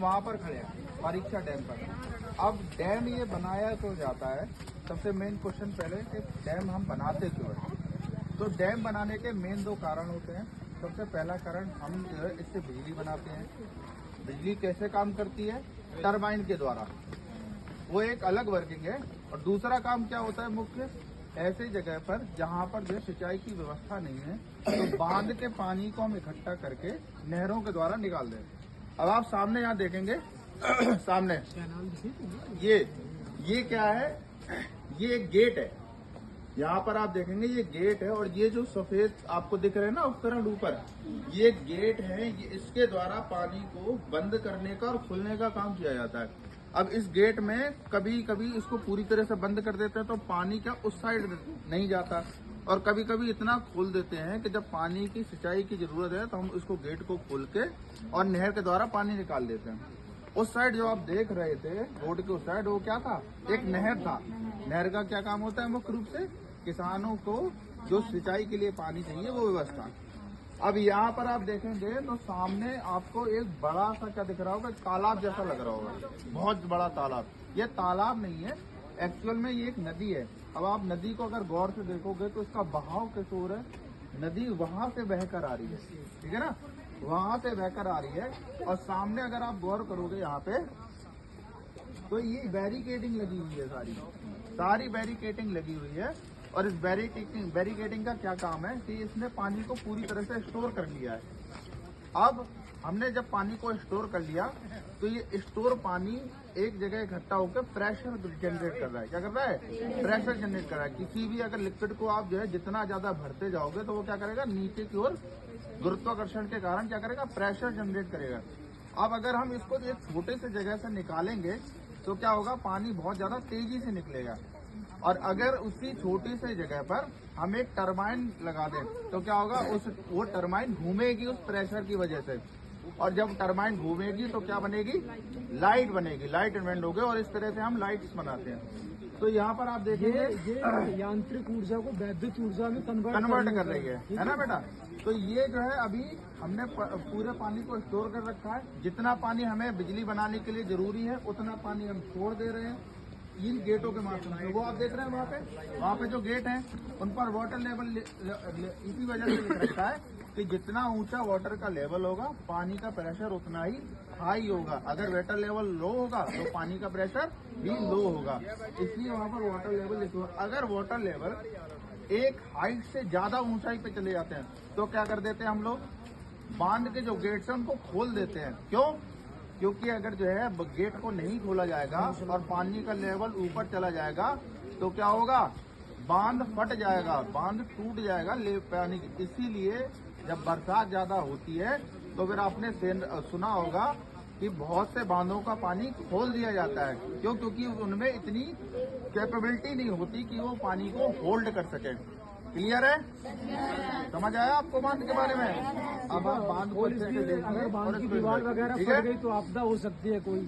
वहाँ पर खड़े हैं परीक्षा डैम पर। अब डैम ये बनाया तो जाता है, सबसे मेन क्वेश्चन पहले कि डैम हम बनाते क्यों हैं। तो डैम बनाने के मेन दो कारण होते हैं। सबसे पहला कारण, हम जो है इससे बिजली बनाते हैं। बिजली कैसे काम करती है? टरबाइन के द्वारा, वो एक अलग वर्किंग है। और दूसरा काम क्या होता है मुख्य, ऐसी जगह पर जहाँ पर जो सिंचाई की व्यवस्था नहीं है, तो बांध के पानी को हम इकट्ठा करके नहरों के द्वारा निकाल दें। अब आप सामने यहाँ देखेंगे सामने ये क्या है, ये एक गेट है। यहाँ पर आप देखेंगे ये गेट है, और ये जो सफेद आपको दिख रहे हैं ना उपकरण ऊपर, ये गेट है। ये इसके द्वारा पानी को बंद करने का और खुलने का काम किया जाता है। अब इस गेट में कभी कभी इसको पूरी तरह से बंद कर देते हैं तो पानी क्या उस साइड नहीं जाता, और कभी कभी इतना खोल देते हैं कि जब पानी की सिंचाई की जरूरत है तो हम इसको गेट को खोल के और नहर के द्वारा पानी निकाल देते हैं। उस साइड जो आप देख रहे थे रोड के उस साइड, वो क्या था? एक नहर था। नहर का क्या काम होता है? मुख्य रूप से किसानों को जो सिंचाई के लिए पानी चाहिए वो व्यवस्था। अब यहाँ पर आप देखेंगे तो सामने आपको एक बड़ा सा क्या दिख रहा होगा, तालाब जैसा लग रहा होगा, बहुत बड़ा तालाब। ये तालाब नहीं है, एक्चुअल में ये एक नदी है। अब आप नदी को अगर गौर से देखोगे तो इसका बहाव कैसे हो रहा है, नदी वहां से बहकर आ रही है, ठीक है ना, वहां से बहकर आ रही है। और सामने अगर आप गौर करोगे यहाँ पे, तो ये बैरिकेडिंग लगी हुई है, सारी बैरिकेडिंग लगी हुई है। और इस बैरिकेडिंग का क्या काम है कि इसने पानी को पूरी तरह से स्टोर कर लिया है। अब हमने जब पानी को स्टोर कर लिया तो ये स्टोर पानी एक जगह इकट्ठा होकर प्रेशर जनरेट कर रहा है। क्या कर रहा है? प्रेशर जनरेट कर रहा है। किसी भी अगर लिक्विड को आप जो है जितना ज्यादा भरते जाओगे तो वो क्या करेगा, नीचे की ओर गुरुत्वाकर्षण के कारण क्या करेगा, प्रेशर जनरेट करेगा। अब अगर हम इसको एक छोटे से जगह से निकालेंगे तो क्या होगा, पानी बहुत ज्यादा तेजी से निकलेगा। और अगर उसी छोटी सी जगह पर हम एक टरबाइन लगा दें तो क्या होगा, वो टरबाइन घूमेगी उस प्रेशर की वजह से। और जब टरबाइन घूमेगी तो क्या बनेगी, लाइट बनेगी, लाइट इन्वेंट होगी। और इस तरह से हम लाइट्स बनाते हैं। तो यहाँ पर आप देखेंगे ये यांत्रिक ऊर्जा को वैद्युत ऊर्जा में कन्वर्ट कर रही है ना बेटा। तो ये जो है अभी हमने पूरे पानी को स्टोर कर रखा है। जितना पानी हमें बिजली बनाने के लिए जरूरी है उतना पानी हम छोड़ दे रहे हैं इन गेटों के माध्यम से। वो आप देख रहे हैं वहाँ पे जो गेट हैं उन पर वाटर लेवल इसी वजह से लिख रखा है कि जितना ऊंचा वाटर का लेवल होगा पानी का प्रेशर उतना ही हाई होगा। अगर वाटर लेवल लो होगा तो पानी का प्रेशर भी लो होगा, इसलिए वहाँ पर वाटर लेवल लिखा। अगर वाटर लेवल एक हाइट से ज्यादा ऊंचाई पे चले जाते हैं तो क्या कर देते हैं हम लोग, बांध के जो गेट्स हैं उनको खोल देते हैं। क्यों? क्योंकि अगर जो है गेट को नहीं खोला जाएगा और पानी का लेवल ऊपर चला जाएगा तो क्या होगा, बांध फट जाएगा, बांध टूट जाएगा पानी की। इसीलिए जब बरसात ज्यादा होती है तो फिर आपने सुना होगा कि बहुत से बांधों का पानी खोल दिया जाता है। क्यों? क्योंकि उनमें इतनी कैपेबिलिटी नहीं होती कि वो पानी को होल्ड कर सके। क्लियर है? समझ आया आपको बांध के बारे में? अब आप बांध को अच्छे से देखिए। अगर बांध की दीवार वगैरह फट गई तो आपदा हो सकती है कोई।